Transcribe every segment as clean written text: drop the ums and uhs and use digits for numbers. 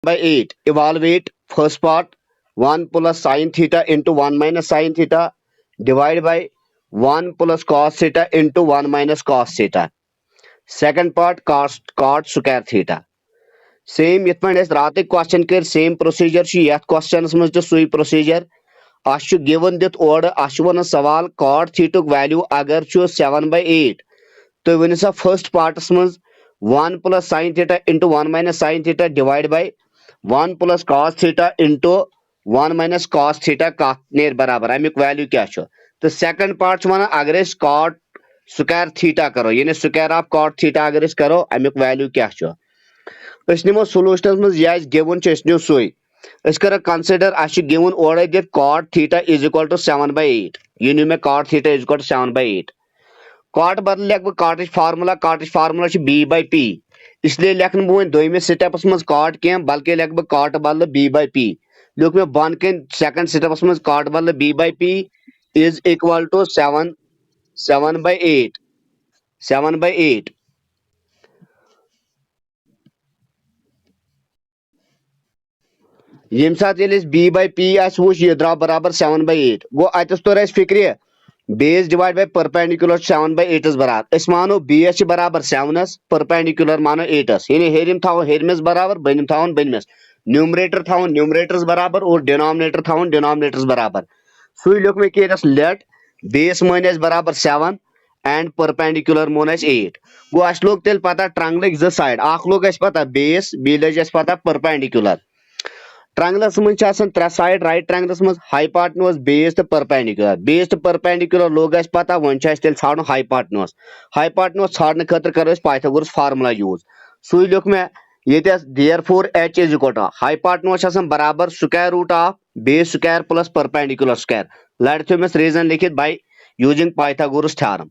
by 8. Evaluate first part 1 plus sin theta into 1 minus sin theta divided by 1 plus cos theta into 1 minus cos theta. Second part cot square theta. Same yet point as ratic question care same procedure she yet questions must the sui procedure. Ashu given that order Ashwana Saval cot theta value agar chu 7 by 8. So when is the first part smooth 1 plus sin theta into 1 minus sin theta divided by 1 plus cos theta into 1 minus cos theta का नेर बराबर अमुक value क्या तो second part one अगर अस cot square theta करो यानी square of cot theta अगर अस करो अमुक वैल्यू क्या अस निमो सोल्यूशनस मज यह गिवन नो सुई अस कर कंसिडर अस गिवन ओर दित cot theta is equal to 7 by 8 यह नी मे cot theta is equal to 7 by 8 cot बदल लिख बह cot formula b by p इसलिए लिखन बह वो दोमिस स्टेपस मज cot कह बल्कि लिख बह cot बदल b by p लिख मे बन कन सेकंड स्टेपस मज cot बदल b by p is equal to 7 by 8 7 by 8 यम सात b by p वो यह द्राव बराबर 7 by 8 गो अतस तोर फिक्र base divide by perpendicular 7 by 8 बराबर अस मानो बेस बराबर 7 परपेंडिकुलर मानो 8 यानी हेरिम थो हेरमिस बराबर बनिम थो बनमिस न्यूमरेटर थो न्यूमरेटर्स बराबर और डिनोमिनेटर थो डिनोमिनेटर्स बराबर सु लिख मे केस लेट बेस मन बराबर 7 एंड परपेंडिकुलर मोन 8 गो अस लोग तेल पता ट्रायंगल जो साइड अख लोग पता बेस बी लज पता परपेंडिकुलर ट्रायंगलस मज त्रे साइड राइट ट्रायंगलस मज हाइपोटेन्यूज बेस तो परपेंडिकुलर लोग पता वन तेल छाड़न हाइपोटेन्यूज छाड़ने खतर करो पाइथागोरस फार्मूला यूज सु लिख मे ये therefore h is equal to hypotenuse बराबर square root of base square plus perpendicular square लड़ थोमिस रीजन लिखित बाय यूजिंग पाइथागोरस थ्योरम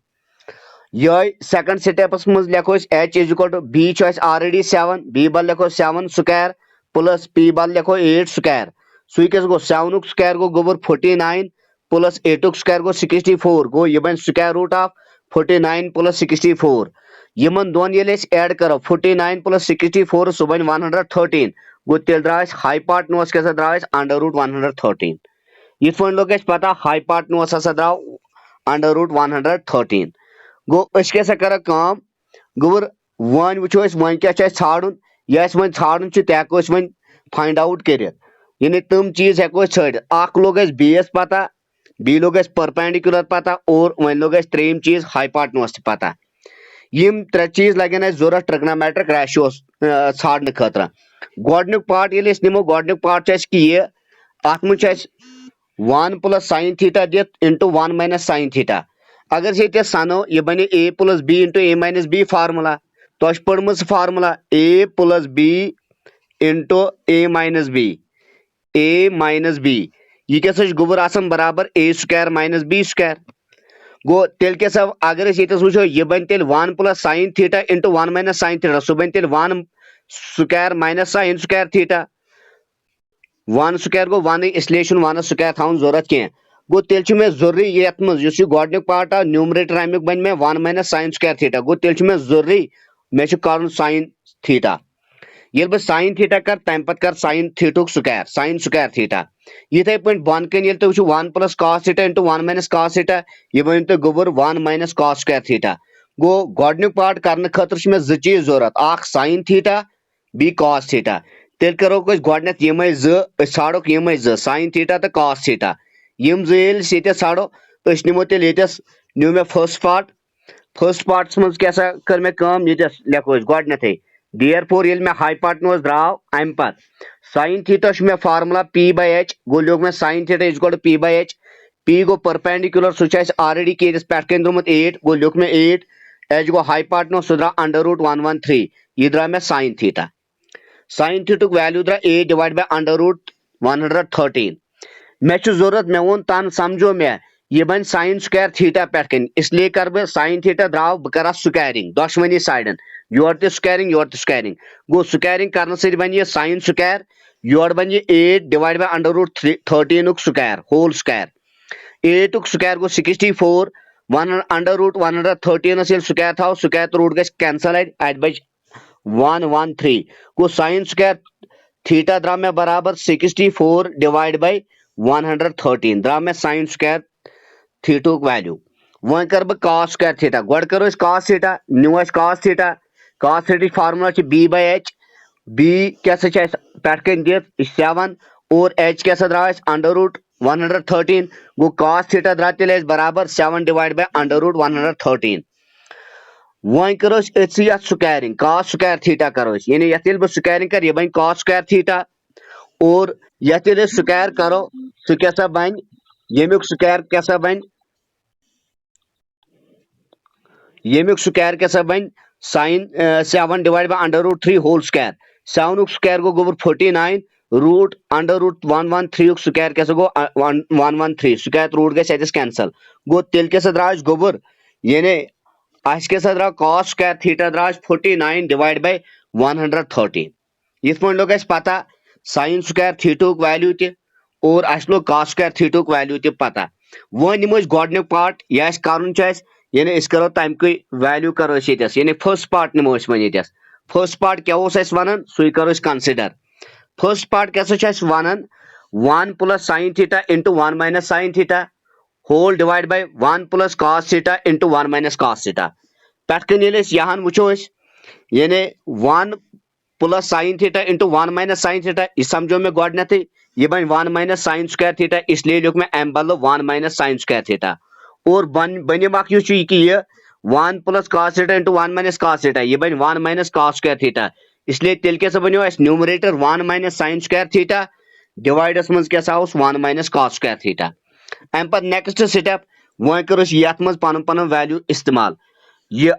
यह सेकंड स्टेपस मज लिखो h is equal to b already 7 b बल लिखो 7 स्क्वायर प्लस p बल लिखो 8 स्क्वायर सु गो 7 स्क्वायर गोबर 49 प्लस 8 स्क्वायर गो 64 गो यह बन स्क्वायर रूट ऑफ 49 प्लस 64 यमन दोन ये ऐड करो 49 प्लस 64 सह बन 113 गो तेल द्राव हाइपोटेन्यूज क्या द्राव अंडर रूट 113 ये लोग पता हाइपोटेन्यूज हसा द्राव अंडर रूट 113 गो क्या कर गोबर वन वो वन क्या छाड़न यह वन छाड़न तह वन फाइंड आउट कर यानी तम चीज हेको छड़ अख लोग बेस पता बी लोग परपेंडिकुलर पता और वन लोग त्रेम चीज हाइपोटेन्यूज पता यम त्रे चीज लगन जरूरत ट्रिग्नोमेट्रिक रेशियोस छाड़ने खतर गोडनुक पार्ट ये निमो गोडनुक पार्ट कि ये अत मज 1 प्लस sin थीटा दित इंटू 1 माइनस sin थीटा अगर ये सनो यह बने a plus b into a minus b formula तो पढ़म formula a plus b into a minus b यह क्या गोबर बराबर a square minus b square गो तेल क्या अगर वो यह बन तेल 1 plus sin theta into 1 minus sin theta सह बन तेल 1 square minus sin square theta 1 square गो 1 इसलिए 1 स्क्वायर थवन जरूरत कह गो तेल मे जरूरी ये मज गोडनुक पार्ट आ न्यूमरेटर अमुक बन मे 1 माइनस sin स्क्वायर थीटा गो तेल मे जरूरी मे कर sin थीटा ये बह sin थीटा कर तम पे कर sin थीटुक स्क्वायर sin स्क्वायर थीटा इथे पे बन कन ये तुम 1 plus cos theta into 1 minus cos theta यह बन तो गोबर 1 माइनस cos स्क्वायर थीटा गो गोडनुक पार्ट करने खतर मे जो चीज जरूरत अख sin थीटा बी cos थीटा तेल करो गोडनथ यमे छाड़ो यमे sin थीटा तो cos थीटा यम ये छाड़ो निमो तेल न्यू मे फर्स्ट पार्ट मज क्या कर मे ये लिखो गोडनथ देयरफॉर ये मे हाइपोटेन्यूज द्राव अम पत sin थीटा मे फार्मूला p by h गो लोग मे sin theta is equal to p by h p गो परपेंडिकुलर सह ऑलरेडी केस पे द्रुमुत 8 गो लिख मे 8 h गो हाइपोटेन्यूज सह द्राव अंडर रूट 113 यह द्राव मे sin थीटा sin थीटुक वैल्यू द्राव 8 डिवाइड बाय अंडर रूट 113 मे जरूरत मे वो तन समझो मे यह बन sin स्क्वायर थीटा पे इसलिए कर बह sin थीटा द्राव बह कर स्क्वायरिंग दशवनी साइडन योर स्क्वायरिंग गो स्क्वायरिंग कर बन यह sin स्क्वायर योर बन यह 8 divide by under root 13 square whole square 8 square गो 64 1 अंडर रूट 113 स्क्वायर थो स्क्वायर तो रूट ग कैंसल अत बच 113 गो sin स्क्वायर थीटा द्राव मे बराबर 64 डिवाइड बाय 113 द्राव मे साइन स्क्वायर थीटुक वैल्यू। वह कर बह कॉस स्क्वायर थीटा गोड करो कॉस थीटा न्यू cos theta formula B by H B क्या पेट कन दित 7 और एच क्या द्राव अंडर रूट 113 गो कॉस थीटा द्राव तेल बराबर 7 डिवाइड बाय अंडर रूट 113। वह करो स्क्वायरिंग कॉस स्क्वायर थीटा करो यानी ये बह स्क्वायरिंग कर यह बन कॉस स्क्वायर थीटा और ये स्क्वायर करो सह क्या बन यमुक स्क्वायर क्या बन यमुक स्क्वायर क्या बन sine 7 divide by under root 3 whole square 7 square गो गोबर 49 रूट अंडर रूट 113 स्क्वायर क्या गो 113 स्क्वायर रूट गए कैंसल गो तेल क्या द्राज गोबर यानी अस क्या द्राव कॉस स्क्वायर थीटा द्राज 49 डिवाइड बाय 113 ये लोग पता साइन स्क्वायर थीटुक वैल्यू त और अस लोग कॉस स्क्वायर थीटुक वैल्यू त पता वो निमो गोडनिक पार्ट यह कर यानी करो तमिक वैल्यू करो यानी फर्स्ट पार्ट निमो वन फर्स्ट पार्ट क्या वन सू करो कंसिडर फर्स्ट पार्ट क्या one 1 plus sine theta into 1 minus sine theta whole divide by 1 plus cos theta into 1 minus cos theta पेटकन यहां वो यानी 1 plus sine theta into 1 minus sine theta यह समझो मे गोडनेथ यह बन 1 माइनस साइन स्क्वायर थीटा इसलिए लिख मैं अम बदल 1 माइनस साइन स्क्वायर थीटा और बनिम यह 1 plus cos theta into 1 minus cos theta यह बन 1 माइनस कॉस स्क्वायर थीटा इसलिए तेल क्या बनो numerator 1 minus sine square theta डिवाइडस मज क्या 1 माइनस कॉस स्क्वायर थीटा अम पे नेक्स्ट स्टेप वो कर मज पन पन वैल्यू इस्तेमाल यह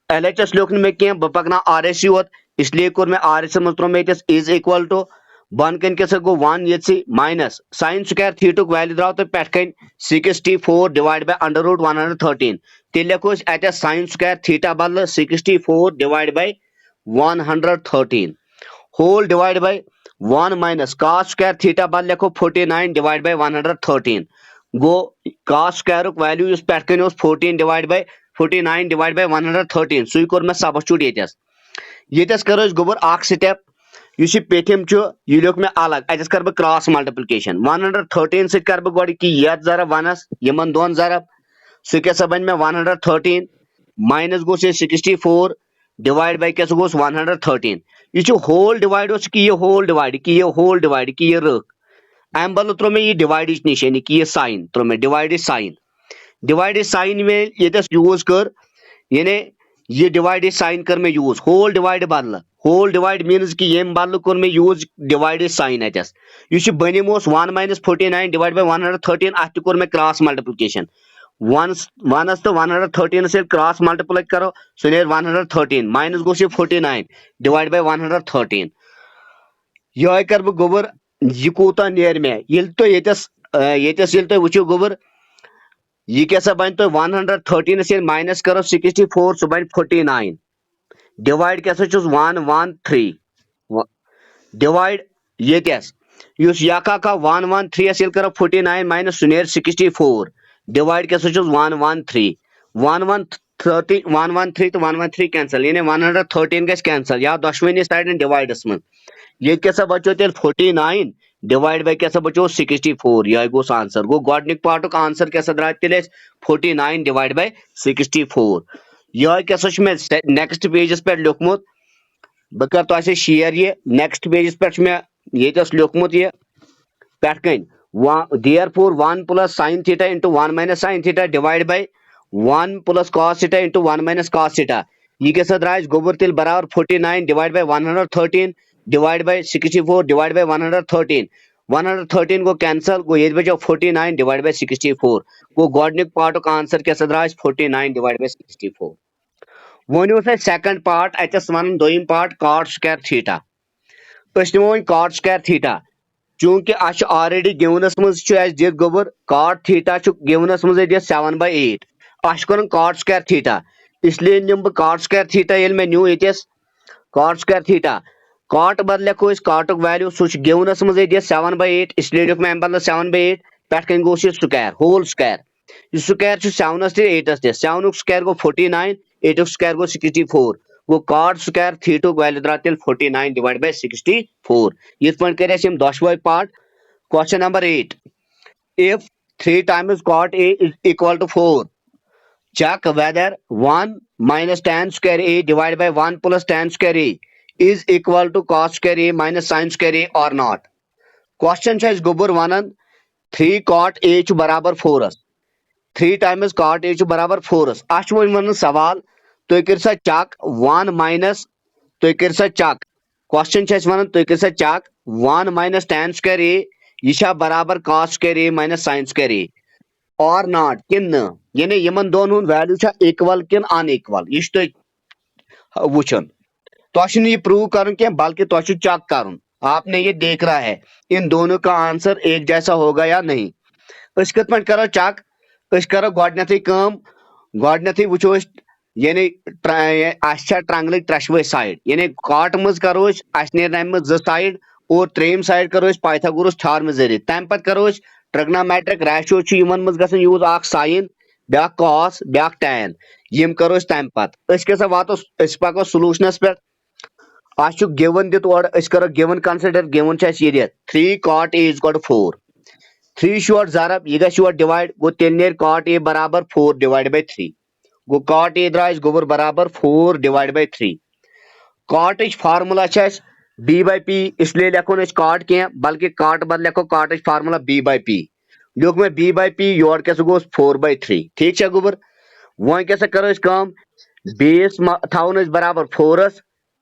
एल एच एस लिख मे कह बह पकना आर एस योत इसलिए कोर मे आर एस मज त्रो मे इज इक्वल टू बन कन क्या गो 1 ये माइनस साइन स्क्वायर थीटुक वैल्यू द्राव तो पे कन 64 डिवाइड बाय अंडर रूट 113 तेल लिखो अत साइन स्क्वायर थीटा बदल 64 divide by 113 whole divide by 1 minus cos square theta बदल लिखो 49 डिवाइड बाय 113 गो कॉस स्क्वायर वैल्यू पे 14 डिवाइड बाय 49 डिवाइड बाय 113 सू कोर मे सबस्टिट्यूट ये करो गोबर स्टेप इस पेठिम यह लिख मे अलग अतस कर क्रॉस मल्टीप्लिकेशन 113 सत कर गोड़ कि ये जरब वनस यमन दोन जरब सह क्या बन मे 113 माइनस गो 64 डिवाइड बाय क्या गोस 113 यह होल डिवाइड कि यह होल डिवाइड कि यह होल डिवाइड कि यह रख अम बदल त्रो मे यह डिवाइड निशानी कि यह साइन त्रो मे डिवाइड साइन में ये यूज कर यानी ये डिवाइड साइन कर मे यूज होल डिवाइड बदल होल डिवाइड मीन्स कि ये बदल कोर मे यूज डिवाइड साइन अतस यह बनिम 1 माइनस 49 डिवाइड बाय 113 अत कोर मे क्रॉस मल्टीप्लिकेशन वनस तो 113 से क्रॉस मल्टीप्लाई करो सो 113 माइनस गो 49 डिवाइड बाय 113 यह कर गोबर यह कूता नेर मे तो ये वो गोबर यह क्या बन तो 113 से माइनस करो 64 सह बन 49 डिवाइड क्या 113 डिवाइड ये यह 113 करो 49 माइनस सह 64 डिवाइड क्या 113 113 तो 113 कैंसल यानी 113 गस कैंसल या दशवनी साइडन डिवाइडस मन ये क्या बचो तेल 49 डिवाइड बाय क्या बचो 64 यह गोस आंसर गो गोडनिक पार्टुक आंसर क्या द्राय तेल 49 डिवाइड बाय 64 यह क्या मे नेक्स्ट पेजस पे लिखमुत बह कर तो शेयर ये नेक्स्ट पेजस पे ये लिखमुत ये पेट कन therefore 1 plus sin theta into 1 minus sin theta divided by 1 plus cos theta into 1 minus cos theta ये क्या द्राज गोबर तेल बराबर 49 divide by 113 divide by 64 divide by 113 113 को कैंसल गो ये बचो 49 डिवाइड बाय 64 गो गोडनिक पार्ट का आंसर क्या द्राज 49 डिवाइड बाय 64 वो सेकंड पार्ट अतस वन दोम पार्ट cot स्क्वायर थीटा निमो cot स्क्वायर थीटा चूंकि ऑलरेडी गिवनस मज दित गोबर cot थीटा गिवनस मज दित 7/8 कर cot स्क्वायर थीटा इसलिए निम बह cot स्क्वायर थीटा ये मे न्यू ये cot स्क्वायर थीटा cot बदल लिखो cot वैल्यू सह गिवनस मज दित 7/8 इसलिए लिख मैं बदल 7/8 पे कन गो स्क्वायर होल स्क्वायर यह स्क्वायर 7 8 7 स्क्वायर गो 49 8 स्क्वायर गो 64 गो cot square theta वैल्यू द्रा तेल 49 डिवाइड बाय 64 इस पॉइंट करे हम दशवै part question number 8 if 3 times cot a is equal to 4 check whether 1 minus tan square a divided by 1 plus tan square a is equal to cos square a minus sin square a or not question is gobur wanan 3 cot a ch barabar 4 3 times cot a ch barabar 4 ach wan सवाल तो कर सा चक 1 minus तो कर सा चक question छ one तो कर सा चक 1 minus tan square a यह बराबर cos square a minus sin square a और नॉट किन न यानी यमन दोन हुन वैल्यू इक्वल किन अनइक्वल यह वुचन तो ये प्रूव कर बल्कि तो चेक कर आपने ये देख रहा है इन दोनों का आंसर एक जैसा होगा या नहीं कत पे करो चेक करो गडनथ वो यानी ट्रंगल त्रेशवे साइड यानी कॉट मज करो नीर जो साइड और त्रेम साइड करो पाइथागोरस थ्योरम जरिए तम पे करो ट्रिग्नोमेट्रिक रेशियो मज ग यूज साइन ब्या कॉस ब्या टैन यम करो तम पे वातो पको सोलूशनस पे गिवन दित और करो given consider given 3 cot a is equal to 4 3 शोर जरब यह गो डिवाइड गो तेल नेर cot a बराबर 4 divide by 3 go cot a द्राय गोबर बराबर 4 divide by 3 cot formula b by p इसलिए लिखो न cot क्या बल्कि cot बद लिखो cot formula b by p लिख में b by p योर क्या गो 4 by 3 ठीक है गोबर वह क्या करो कम बेस थवन बराबर 4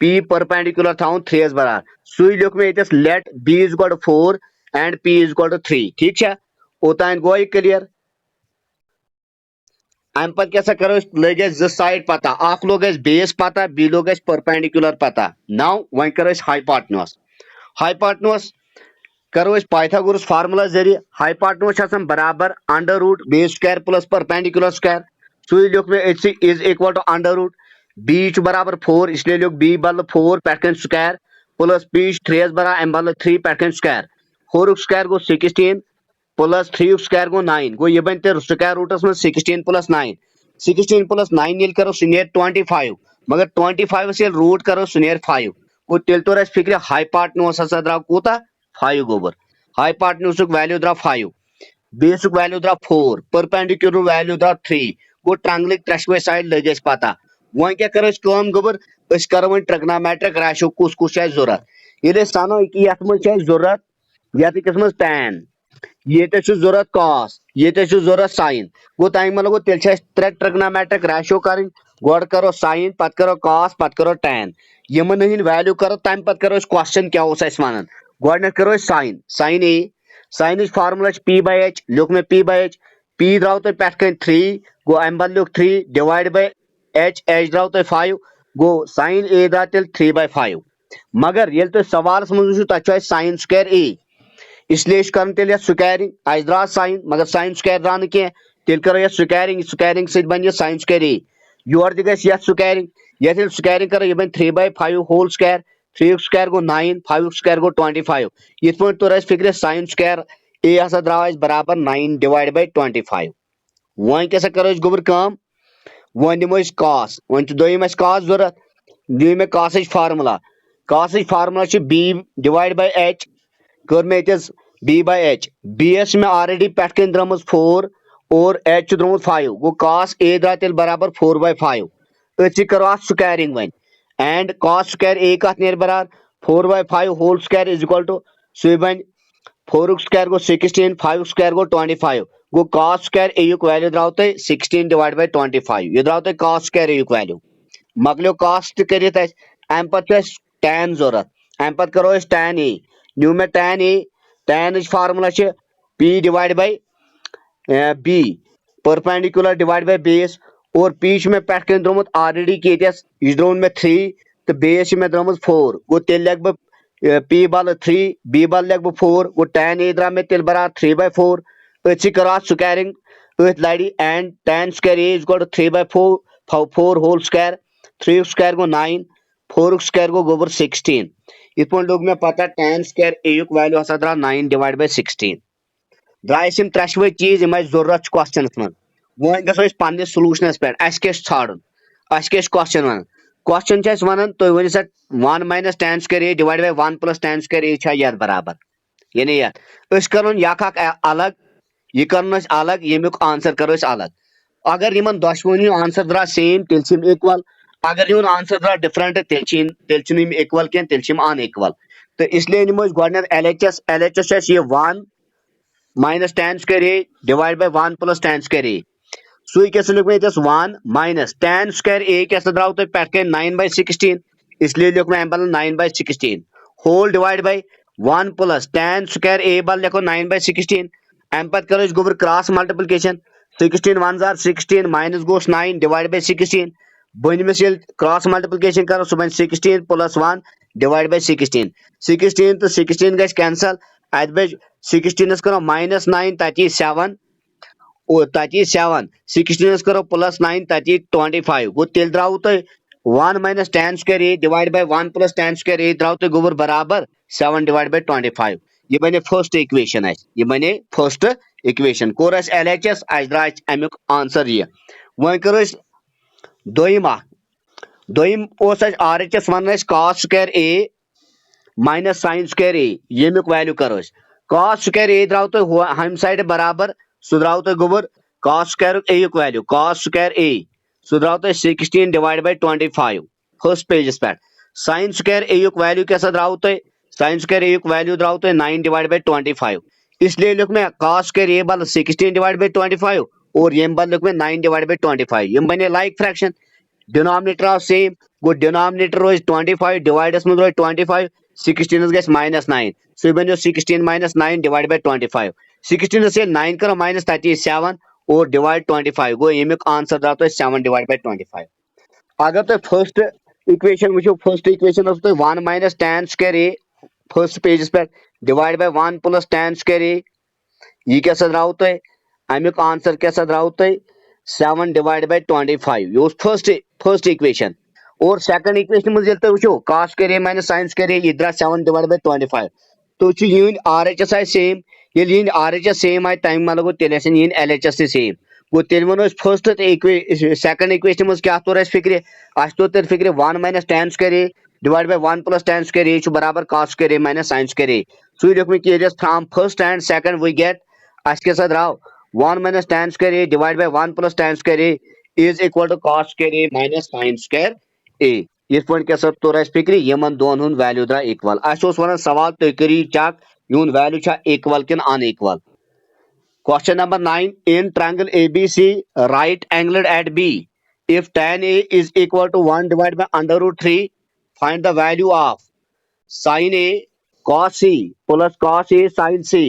p परपेंडिकुलर थवन 3 बराबर सुई लिख में ये late b is equal to 4 and p is equal to 3 ठीक है ओतान गो क्लियर अम पे क्या करो लगे जो साइड पता अख लोग बेस पता बी लोग परपेंडिकुलर पता नौ वन करो हाइपोटेन्यूज करो पाइथागोरस फार्मूला जरिए हाइपोटेन्यूज बराबर under root base square plus perpendicular square सुई लिख में is equal to under root B बराबर 4 इसलिए लिख बी बदल 4 पे स्क्वायर प्लस पी 3 बराबर अम बदल 3 पे स्क्वायर 4 स्क्वायर गो 16 प्लस 3 स्क्वायर गो 9 गो ये बन स्क्वायर रूटस में 16 प्लस 9 16 प्लस 9 ये करो सुनेर 25 मगर 25 से रूट करो सुनेर 5 गो तेल तो फिक्र हाइपोटेन्यूज हसा द्राव कूता 5 गोबर हाइपोटेन्यूज वैल्यू द्राव 5 बेसिक वैल्यू द्राव 4 परपेंडिकुलर वैल्यू द्राव 3 गो ट्रंगल त्रेशवे साइड लगे पता वह क्या करो गोबर करो वो ट्रिग्नोमेट्रिक रेशियो कुस कुस जरूरत ये सानो कि ये जरूरत ये किस टैन ये जरूरत कॉस ये जरूरत साइन गो तम मतलब गो तेल त्रे ट्रिग्नोमेट्रिक रेशियो कर गोड करो साइन पत करो कॉस पत करो टैन यमन हंद वैल्यू करो तम पे करो क्वेश्चन क्या वन गोड करो sine sine A sine formula P by H लिख में पी बाय एच पी द्राव तुम पे 3 गो अम बद लिख 3 डिवाइड बाय एच एच द्राव तुम 5 गो साइन ए द्रा तेल 3 by 5 मगर ये तुम सवाल मज तक साइन स्क्वायर ए इसलिए कर तेल स्क्वायरिंग अस द्रा साइन मगर साइन स्क्वायर द्रा कह तेल करो स्क्वायरिंग स्क्वायरिंग बन साइन स्क्वायर ए योर तक स्क्वायरिंग ये स्क्वायरिंग करो यह बन 3 by 5 होल स्क्वायर 3 स्क्वायर गो 9 5 स्क्वायर गो 25 ये तुर फिक्र साइन स्क्वायर ए हसा द्राव बराबर 9 डिवाइड बाय 25 वह क्या करो गोबर कम वह दिमो कॉस वह दोम कॉस जरूरत दी मे cos formula B divide by H कर मे B by H B S में ऑलरेडी पे द्रम 4 और एच द्रोमुत 5 गो कॉस ए द्रा तेल बराबर 4 by 5 अथि करो स्क्वायरिंग वन एंड कॉस स्क्वायर ए कत नेर बराबर 4 by 5 whole square is equal to सह बन 4 स्क्वायर गो 16 5 स्क्वायर गो 25 गो कॉस स्क्वायर ए वैल्यू द्राव तुम 16 डिवाइड बाय 25 यह द्राव तुम कॉस स्क्वायर ए वैल्यू मकलो कॉस कर अम पे टैन जरूरत अम पे करो टैन ए न्यू मे tan A tan formula P divide bye B perpendicular divide by base और पी मे पे द्रोमुत ऑलरेडी कस यह द्रोन मे 3 तो बेस मे द्रोमुत 4 गो तेल लग बह पी बल 3 बी बल लग बह 4 गो टैन ए द्रा मे तेल बराबर 3 by 4 अथि करो स्क्वायरिंग अथ लड़ and tan square A is equal to 3 by 4 whole square 3 square गो 9 4 स्क्वायर गो गोबर 16 इत पे लोग मे पता टैन स्क्वायर ए वैल्यू हसा द्रा 9 डिवाइड बाय 16 द्राय त्रेशवे चीज यम जरूरत क्वेश्चन मन वह गो पे सोलूशनस पे क्या छाड़न क्या क्वेश्चन वन क्वेश्चन वन तुम वन सा 1 minus tan square A divide by 1 plus tan square A यथ बराबर यानी यथ कर अलग यह कर अलग यमुक आंसर करो अलग अगर इन दशवनी आंसर द्रा सेम तेल इक्वल अगर इन आंसर द्रा डिफरेंट तेल इक्वल कह तेल अनइक्वल तो इसलिए नमो एल एच एस ये 1 minus tan square A divide by 1 plus tan square A सू क्या लिख मे 1 माइनस tan स्क्वायर ए क्या द्राव तुम पे 9/16 इसलिए लिख मैं 9/16 whole divide by 1 plus tan square A बल लिखो 9/16 अम पे करो गोबर क्रॉस मल्टीप्लिकेशन 16 1 जार 16 माइनस गोस 9 डिवाइड बाय 16 बनमिस क्रॉस मल्टीप्लिकेशन करो सह बन 16 प्लस 1 डिवाइड बाय 16 16 तो 16 गज कैंसल अत बज 16 करो माइनस 9 तथी 7 और तथी 7 16 करो प्लस 9 तथी 25 गो तेल द्राव तुम 1 minus tan square A divide by 1 plus tan square A द्राव तुम गोबर बराबर 7 डिवाइड बाय 25 ये बने फर्स्ट इक्वेशन ये बने फर्स्ट इक्वेशन कोर एल एच एस द्रा अमुक आंसर ये वन करो दोम दोम आर एच एस वन cos square A minus sine square A यमुक वैल्यू करो कॉस स्क्वायर ए द्राव तुम हम साइड बराबर सह द्राव तुम गोबर cos square A value cos square A सह द्राव तुम 16 डिवाइड बाय 25 फर्स्ट पेजस पे साइन स्क्वायर ए वैल्यू क्या द्राव तुम साइन स्क्वायर ए वैल्यू द्राव तुम 9 डिवाइड बाय 25 इसलिए लिख मैं कॉस स्क्वायर ए बल 16 डिवाइड बाय 25 और यम बल लिख मैं 9 डिवाइड बाय 25 यम बने like fraction denominator of same गो डिनोमिनेटर रोज 25 डिवाइडस में रोज 25 16 गस माइनस 9 सो बनो 16 माइनस 9 डिवाइड बाय 25 16 से 9 करो माइनस तथी 7 और डिवाइड 25 गो यमुक आंसर द्राव तुम 7 डिवाइड बाय 25 अगर तुम फर्स्ट इक्वेशन वो first equation 1 minus tan square A first page पे divide by 1 plus tan square A यह क्या द्राव तुम अमुक आंसर क्या द्राव तुम 7 डिवाइड बाय 25 ये फर्स्ट इक्वेशन और सेकंड इक्वेशन में तुम वो cos square A minus sine square A यह द्रा 7 डिवाइड बाय 25 तो यह आर एच एस आए सेम ये आर एच एस सेम आए तम मतलब गो तेल एल एच एस सेम गो तेल वो फर्स्ट सेकंड इक्वेशन मज क्या तोर फिक्र तो तेल फिक्र 1 minus tan square A divide by 1 plus tan square A बराबर cos square A minus sin square A so लिख मैं from first and second we get अस क्या द्राव 1 minus tan square A divide by 1 plus tan square A is equal to cos square A minus sin square A इस पे क्या तोर फिक्र यमन दोन हुंद वैल्यू द्रा इक्वल वन सवाल तुम करी चेक यून वैल्यू इक्वल कि unequal question number 9 in triangle ABC right angled at B if tan A is equal to 1 divided by under root 3 find the value of sin A cos C plus cos A sin C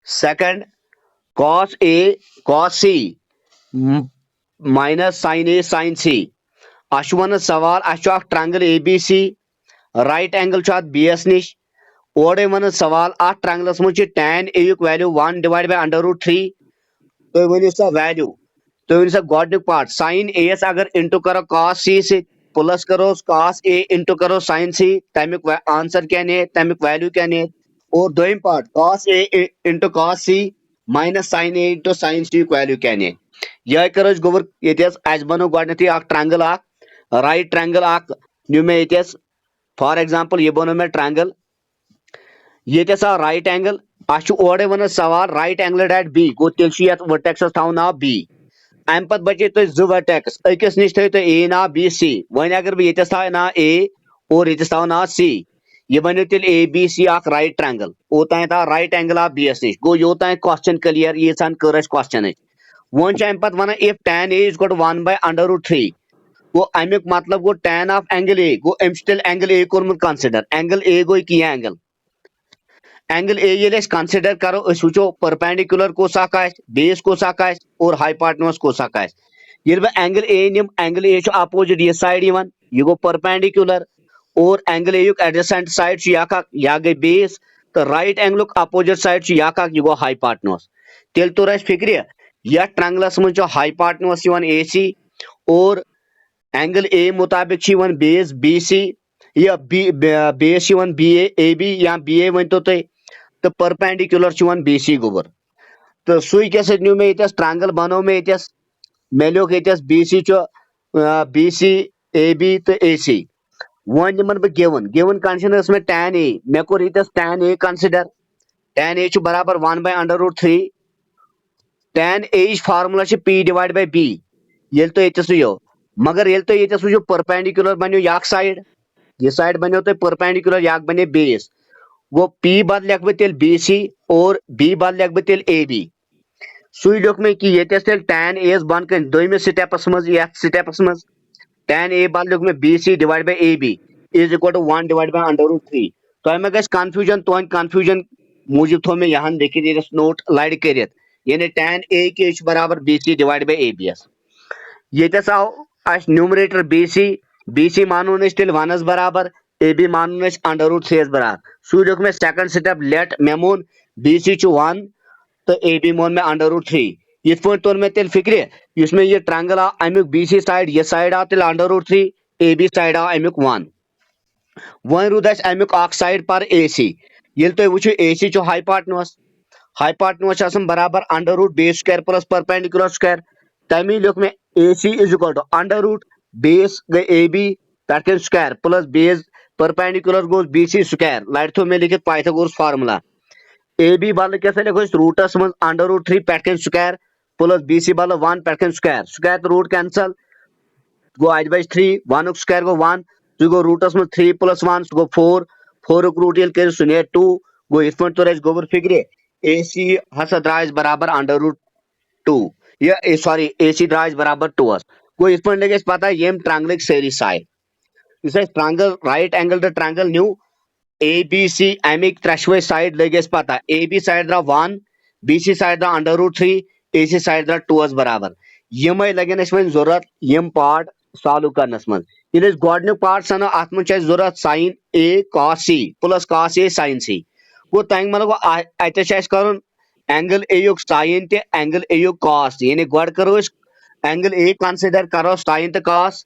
second cos A cos C minus sin A sin C वन सवाल triangle ABC right angle BS निश और वन सवाल ट्रायंगलस मज tan A युक value 1 divide by under root 3 तुम वन सा वैल्यू तुम वन सा गोडनिक पार्ट sin A अगर इंटू करो cos C से प्लस करो cos A इंटू करो sin C तमिक आंसर क्या ने तमिक वैल्यू क्या ने और दोम part cos A into cos C minus sin A into sin C value क्या ने यह करो गोबर ये बनो गोडनथी ट्रायंगल राइट ट्रायंगल न्यू मे ये फॉर एग्जांपल ये बनो मे ट्रायंगल ये राइट एंगल ओरे वन सवाल right angle eight be go तेल वर्टेक्स थो नाव बी अम पे बचे तुम जो वर्टेक्स अकिस निश थो ए नाव बी सी वन अगर बह ये था नाव ए और ये था नाव सी यह बनो तेल A B C right triangle ओतान था राइट एंगल ऑफ बी एस निश गो योतान क्वेश्चन क्लियर ये कर क्वेश्चन वन अम पे वन if tan A is equal to 1 by under root 3 गो अमुक मतलब गो tan ऑफ एंगल A गो अम एंगल A कोर्मुत कंसिडर एंगल A गो क्या एंगल A ये कंसिडर करो वो परपेंडिकुलर कोस बेस कोस और हाइपोटेन्यूज कोस ये एंगल A निम एंगल A अपोजिट ये साइड यह गो परपेंडिकुलर और एंगल A एडजेसेंट साइड या गई बेस तो राइट एंगल अपोजिट साइड यह गो हाइपोटेन्यूज तेल तोर फिक्र यह ट्रायंगलस मज हाइपोटेन्यूज AC और एंगल A मुताबिक बेस BC या बेस AB या BA वन तो तो परपेंडिकुलर BC गोबर तो सुई क्या न्यू मे ट्रायंगल बनो मे मे लोग BC B C A B तो ए सी वन निमन बह गिवन गिवन कंडीशन में tan ए मे कोर yes tan A consider tan A बराबर 1/√3 tan A formula p divide by b ये तो यस वो मगर ये तो यस वो परपेंडिकुलर बनो यह साइड ये साइड बनो तो परपेंडिकुलर यह बने बेस वो p बद लिख बह तेल बी सी और b बद लिख बह तेल ए बी सुई लिख मे कि ये तेल tan ए बन कर दोमिस स्टेपस मज यथ स्टेपस मज tan a बल लिख में bc divide by ab is equal to 1 divide by √3 तो मे गस कंफ्यूजन तो कंफ्यूजन मूजूब थो मे यहाँ लिखित ये नोट लड़ कर यानी tan a के बराबर bc डिवाइड बाय ab ये आव अस न्यूमरेटर bc मानून तेल 1 बराबर ab मानून √3 बराबर सू लिख मे सेकंड स्टेप लेट मे मोन bc 1 तो ab मोन मे √3 ये तोर मे तेल फिक्र इस मे ये ट्रायंगल आव अमुक बी सी साइड ये साइड आव तेल √3 ए बी साइड आव अमुक 1 वन रूद अमुक साइड पर ए सी ये तुम वो ए सी हाईपाटनोस बराबर √base square plus perpendicular square तमी लिख मे ए सी इज इक्वल टू √बेस गई ए बी पे स्क्वायर प्लस बेस परपेंडिकुलर गो बी सी स्क्वायर लड़ थो मे लिखित पाइथागोरस फार्मूला ए बी बल क्या लिखो रूटस मज √3 पे स्क्वायर प्लस बी सी बल 1 पे स्क्वायर स्क्वायर तो रूट कैंसल गो अज बच 3 1 स्क्वायर गो 1 सह गो रूटस मज 3 + 1 सह गो 4 रूट ये कर सह 2 गो इत पे तोर गोबर फिक्र ए सी हसा द्राय बराबर √2 ये सॉरी ए सी द्राय बराबर 2 गो इत पे लगे पता यम ट्रायंगल सारी साइड इस triangle right angled triangle न्यू ए बी सी अमिक त्रेशवे साइड लगे पता ए बी साइड द्राव 1 बी सी साइड द्राव √3 ए सी साइड द्राव 2 बराबर यमे लगन वन जरूरत यम पार्ट सॉल्व करनस मज ये गोडनुक पार्ट सनो अत मज जरूरत sin a cos c plus cos a sin c गो तंग मतलब अत कर एंगल ए युक sin ते एंगल ए युक cos यानी गोड करो एंगल ए कंसिडर करो sin तो cos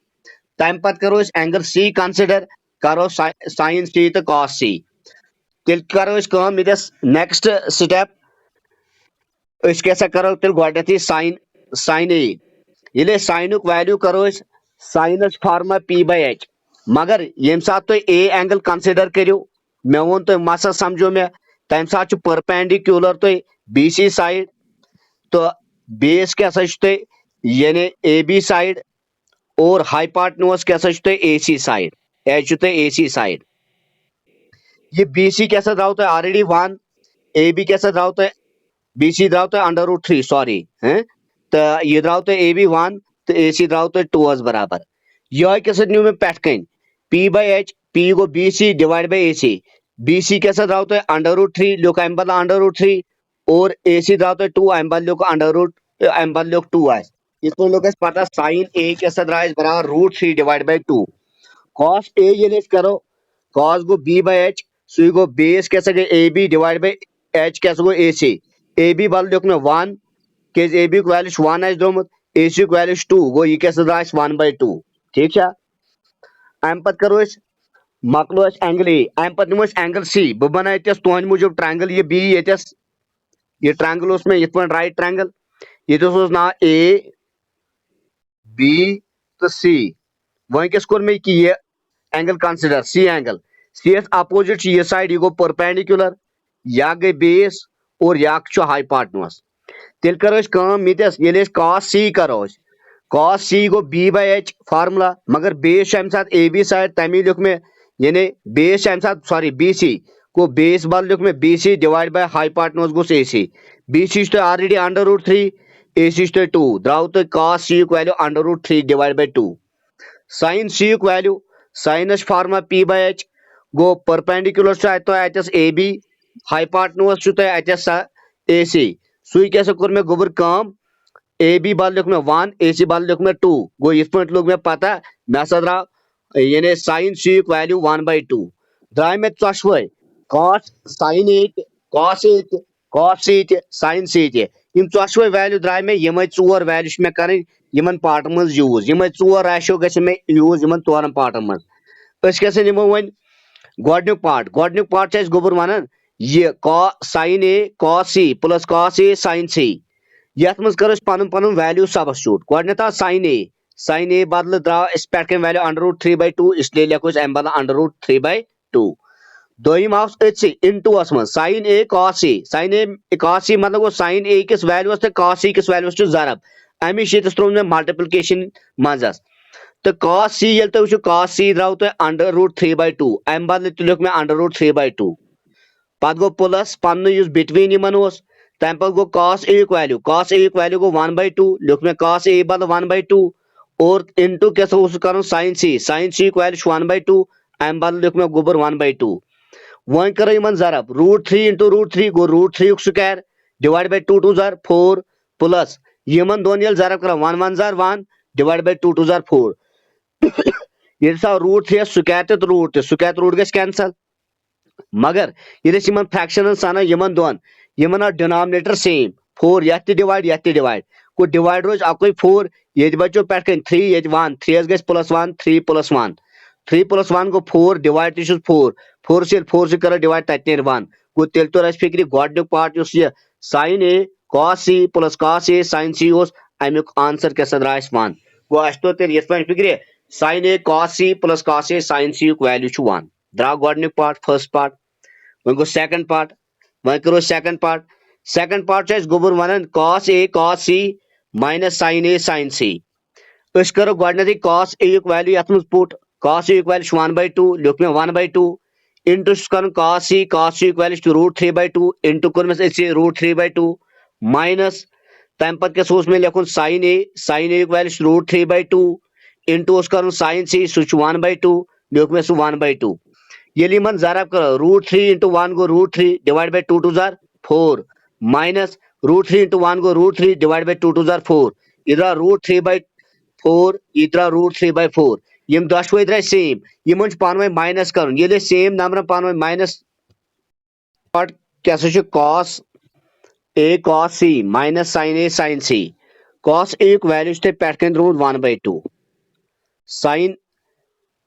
तम पत करो एंगल c कंसिडर करो sin c तो cos c तेल करो नेक्स्ट स्टेप क्या करो तेल गोडथी sin a ये साइनुक वैल्यू करो साइनस फार्मा p/h मगर यम सात तो ए एंगल कंसिडर करो मे वोन तो मसा समझो मे तम सात परपेंडिकुलर तो बी सी साइड तो बेस क्या यानी ए बी साइड और हाईपाटनोस क्या A C side H A C side ये बी सी क्या द्राव तो ऑलरेडी 1 ए बी क्या द्राव तो बी सी द्राव तो √3 सॉरी है तो ये द्राव तो ए बी 1 तो ए सी द्राव तो 2 बराबर यह क्या न्यू मे पे कन p/h p गो B C divide by A C B C क्या द्राव तो √3 लिख अम बदल √3 और ए सी द्राव तो 2 अम बदल अम बदल 2 इस लोग पता sin a क्या द्राय बराबर √3 डिवाइड बाय 2 cos a ये करो cos गो b/h सु गो बेस क्या गई A B divide by h क्या गो ए सी ए बी बल लिख मे 1 के ए बी वैल्यू 1 दोमुत ए सी वैल्यू 2 गो ये क्या द्राय 1/2 ठीक है अम पत करो मकलो एंगल ए अम पत निमो एंगल सी बह बना तुहद मूजूब ट्रायंगल ये बी ये ट्रायंगल मे इत राइट ट्रायंगल ये नाव ए बी तो सी वनकस कोर मे कि ये angle consider C angle C opposite ये साइड ये गो परपेंडिकुलर या गई बेस और या हाईपाटनोस तेल करो ये cos c करो cos c गो b/h फार्मूला मगर बेस अम सात ए बी साइड तमी लिख मे यानी बेस अम सात सॉरी बी सी को बेस बल लिख मे B C divide by hypotenuse गोस A C B C already √3 A C 2 द्राव तो cos c value √3 divide by 2 sin c value साइनस फार्मा p/h गो परपेंडिकुलर तो अतस ए बी हाईपाटनोस अतस ए सी सु क्या कोर मे गोबर कम ए बी बल लिख मे 1 ए सी बल लिख मे 2 गो इत पे लोग मे पता मे हसा द्राव यानी sin c वैल्यू 1/2 द्राय मे चशवे cos sin a cos a cos c sin c यम चशवे वैल्यू द्राय मे यम 4 वैल्यू मे कर पार्टन मज यूज यम 4 रेशो ग यूज इन 4 पार्टन मज क्या निमो वन गोडनुक पार्ट गोबर वन ये sin a cos c plus cos a sin c यथ मज कर पन पन वैल्यू सबस्टिट्यूट गोडनेथ sin a साइन ए बदल द्राव इस पे वैल्यू √3/2 इसलिए लिखो अम बदल √3/2 दोम आव इनटू मन साइन ए कॉस ए मतलब गो साइन ए किस वैल्यूस तो कॉस ए किस वैल्यूस जरब अमिश त्रो मे मल्टीप्लिकेशन मजस तो कॉस सी ये तुम कॉस सी द्राव तो √3/2 अम बदल तुल मे √3/2 पत गो प्लस पन बिटवीन इन तम पे गो कॉस ए वैल्यू गो 1/2 लिख मे कॉस ए बदल 1/2 और इनटू क्या कर साइन सी वैल्यू 1/2 अम बदल लिख मे गोबर 1/2 वन करो इन जरब √3 × √3 गो √3 square divide by 2 2 jar 4 plus Yemen दोन ये जरब कर 1 1 जार 1 डिवाइड बाय 2 2 जार 4 ये √3 स्क्वायर तो रूट गस कैंसल मगर ये फ्रैक्शन सन इन दोन इन डिनोमिनेटर सेम 4 ये डिवाइड को डिवाइड रोज अक 4 ये बचो पे 3 ये 1 3 गस +1 3 +1 3 + 1 गो 4 डिवाइड 4 4 से 4 कर डिवाइड तत 1 गो तेल तो फिक्र गोडनुक part sign A cos C plus cos A sine सी अमुक आंसर क्या द्रा 1 गो अस तो तेल पे फिक्र sine A cos C plus cos A sine C value 1 द्रा गोडनुक पार्ट फर्स्ट पार्ट वन गो सेकंड पार्ट वन करो सेकंड पार्ट गोबर वन cos A cos C minus sine A sine C करो गोडनथी कॉस ए वैल्यू ये पुट कॉस ए वैल्यू 1/2 लिख मे 1/2 इंटू कर कॉस सी वैल्यू √3/2 इंटू कर √3/2 माइनस तम पे क्या मे लिखुन साइन ए वैल्यू √3/2 इंटू कर साइन सी 1/2 लिख मे 1/2 ये जरब कर √3 × 1 गो √3 डिवाइड बाय 2 2 जार 4 माइनस √3 × 1 गो √3 डिवाइड बाय 2 2 जार 4 इधर √3/4 इधर √3/4 यम दशवे द्राय सेम यमन पान माइनस कर ये सेम नंबर पान माइनस पार्ट क्या cos A cos C minus sine A sine C cos A value पे द्रोत 1/2 साइन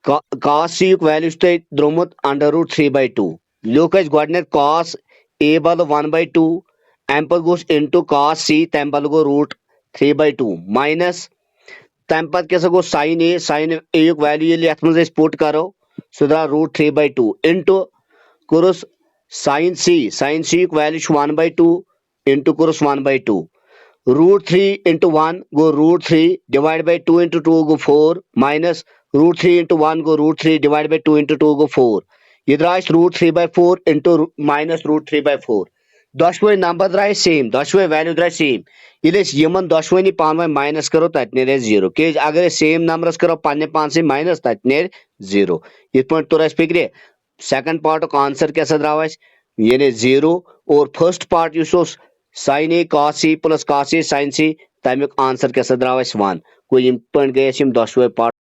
कॉस सी वैल्यू द्रोमुत √3/2 लिख गोडन कॉस ए बदल 1/2 अम पे गोस इंटू कॉस सी तम बदल गो √3/2 माइनस तम पे क्या गो साइन ए वैल्यू ये मज पुट करो सह द्रा √3/2 इंटू कोरस साइन सी वैल्यू 1/2 इंटू कोरस 1/2 √3 × 1 गो √3 डिवाइड बाय 2 × 2 गो 4 माइनस √3 × 1 गो √3 डिवाइड बाय 2 × 2 गो 4 ये द्रा √3/4 इंटू माइनस √3/4 दशवे नंबर द्रा सेम दशवे वैल्यू द्रा सेम ये यमन दशवनी पान माइनस करो तत ने 0 के अगर सेम नंबरस करो पन्ने पान से माइनस तत ने 0 ये तोर फिक्र सेकंड पार्ट आंसर क्या द्रा ये 0 और first part sign A cos C plus cos A sine C तमुक answer क्या द्रा 1 गो यम गए दशवे पार्ट